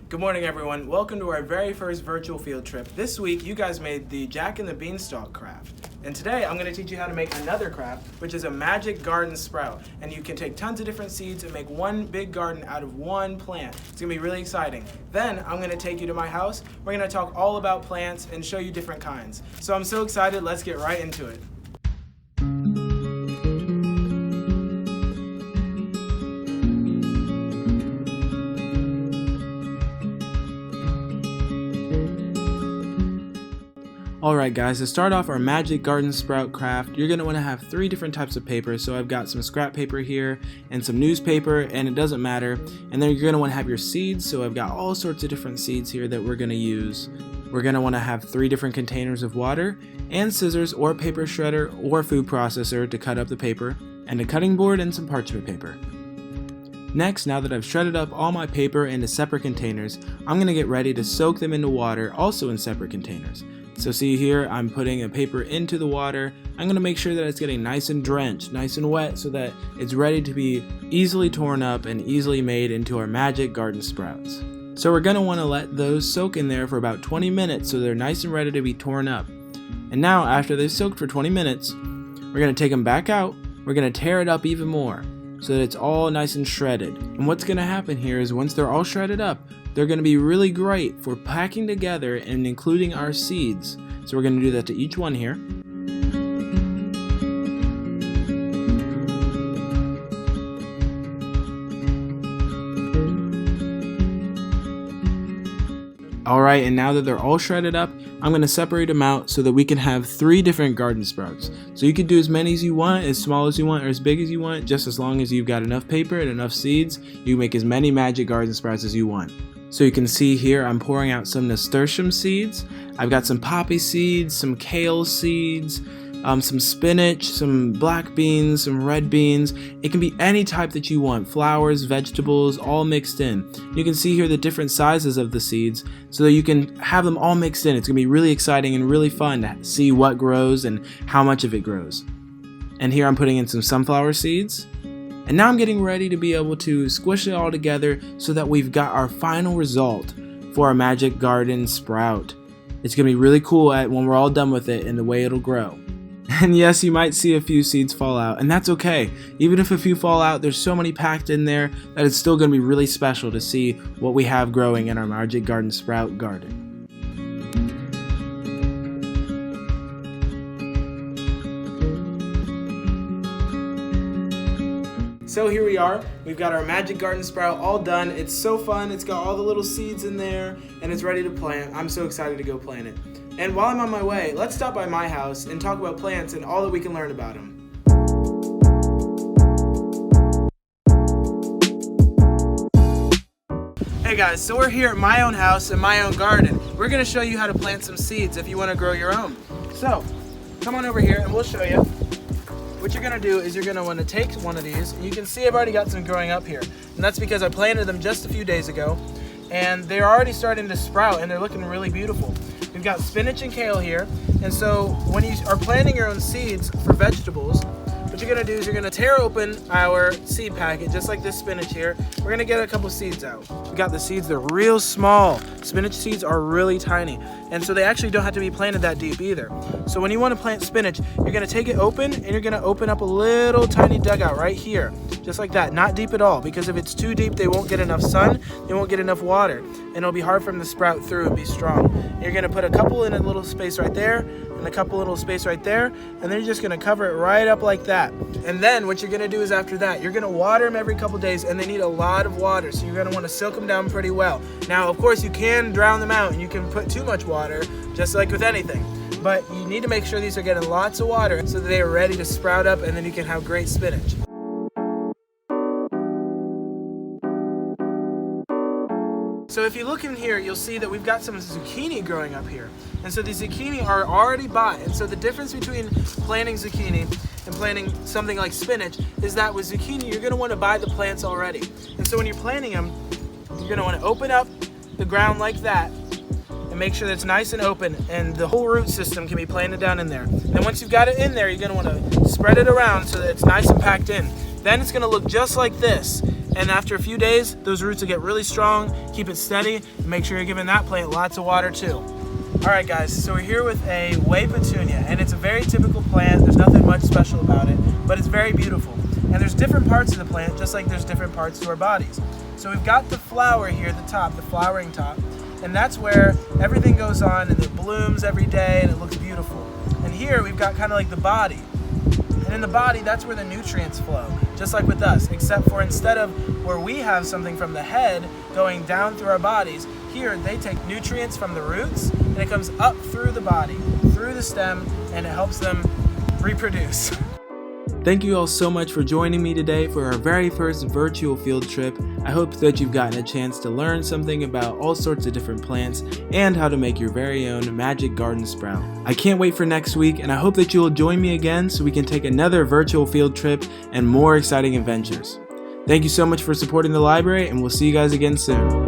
Good morning, everyone. Welcome to our very first virtual field trip. This week, you guys made the Jack and the Beanstalk craft. And today, I'm going to teach you how to make another craft, which is a magic garden sprout. And you can take tons of different seeds and make one big garden out of one plant. It's going to be really exciting. Then, I'm going to take you to my house. We're going to talk all about plants and show you different kinds. So I'm so excited. Let's get right into it. Alright guys, to start off our magic garden sprout craft, you're going to want to have 3 different types of paper. So I've got some scrap paper here and some newspaper, and it doesn't matter. And then you're going to want to have your seeds. So I've got all sorts of different seeds here that we're going to use. We're going to want to have 3 different containers of water and scissors or paper shredder or food processor to cut up the paper, and a cutting board and some parchment paper. Next, now that I've shredded up all my paper into separate containers, I'm going to get ready to soak them into water, also in separate containers. So see here, I'm putting a paper into the water. I'm going to make sure that it's getting nice and drenched, nice and wet, so that it's ready to be easily torn up and easily made into our magic garden sprouts. So we're going to want to let those soak in there for about 20 minutes so they're nice and ready to be torn up. And now, after they've soaked for 20 minutes, we're going to take them back out. We're going to tear it up even more so that it's all nice and shredded. And what's going to happen here is once they're all shredded up, they're going to be really great for packing together and including our seeds. So we're going to do that to each one here. Alright, and now that they're all shredded up, I'm going to separate them out so that we can have 3 different garden sprouts. So you can do as many as you want, as small as you want, or as big as you want, just as long as you've got enough paper and enough seeds. You can make as many magic garden sprouts as you want. So you can see here I'm pouring out some nasturtium seeds. I've got some poppy seeds, some kale seeds, some spinach, some black beans, some red beans. It can be any type that you want, flowers, vegetables, all mixed in. You can see here the different sizes of the seeds so that you can have them all mixed in. It's going to be really exciting and really fun to see what grows and how much of it grows. And here I'm putting in some sunflower seeds. And now I'm getting ready to be able to squish it all together so that we've got our final result for our magic garden sprout. It's going to be really cool when we're all done with it and the way it'll grow. And yes, you might see a few seeds fall out, and that's okay. Even if a few fall out, there's so many packed in there that it's still going to be really special to see what we have growing in our magic garden sprout garden. So here we are, we've got our magic garden sprout all done. It's so fun, it's got all the little seeds in there, and it's ready to plant. I'm so excited to go plant it. And while I'm on my way, let's stop by my house and talk about plants and all that we can learn about them. Hey guys, so we're here at my own house in my own garden. We're going to show you how to plant some seeds if you want to grow your own. So, come on over here and we'll show you. What you're going to do is you're going to want to take one of these. You can see I've already got some growing up here. And that's because I planted them just a few days ago. And they're already starting to sprout and they're looking really beautiful. We've got spinach and kale here. And so when you are planting your own seeds for vegetables, what you're going to do is you're going to tear open our seed packet, just like this spinach here. We're going to get a couple seeds out. We got the seeds, they're real small. Spinach seeds are really tiny. And so they actually don't have to be planted that deep either. So when you want to plant spinach, you're going to take it open and you're going to open up a little tiny dugout right here. Just like that, not deep at all, because if it's too deep, they won't get enough sun, they won't get enough water, and it'll be hard for them to sprout through and be strong. You're going to put a couple in a little space right there, and a couple little space right there, and then you're just going to cover it right up like that. And then what you're going to do is after that, you're going to water them every couple days, and they need a lot of water, so you're going to want to soak them down pretty well. Now, of course, you can drown them out, and you can put too much water, just like with anything. But you need to make sure these are getting lots of water so that they are ready to sprout up, and then you can have great spinach. So if you look in here, you'll see that we've got some zucchini growing up here. And so the zucchini are already bought. And so the difference between planting zucchini and planting something like spinach is that with zucchini, you're going to want to buy the plants already. And so when you're planting them, you're going to want to open up the ground like that and make sure that it's nice and open and the whole root system can be planted down in there. And once you've got it in there, you're going to want to spread it around so that it's nice and packed in. Then it's going to look just like this. And after a few days, those roots will get really strong. Keep it steady, and make sure you're giving that plant lots of water too. Alright guys, so we're here with a white petunia, and it's a very typical plant. There's nothing much special about it, but it's very beautiful. And there's different parts of the plant, just like there's different parts to our bodies. So we've got the flower here at the top, the flowering top, and that's where everything goes on and it blooms every day and it looks beautiful. And here we've got kind of like the body. And in the body, that's where the nutrients flow, just like with us, except for instead of where we have something from the head going down through our bodies, here they take nutrients from the roots and it comes up through the body, through the stem, and it helps them reproduce. Thank you all so much for joining me today for our very first virtual field trip. I hope that you've gotten a chance to learn something about all sorts of different plants and how to make your very own magic garden sprout. I can't wait for next week, and I hope that you will join me again so we can take another virtual field trip and more exciting adventures. Thank you so much for supporting the library, and we'll see you guys again soon.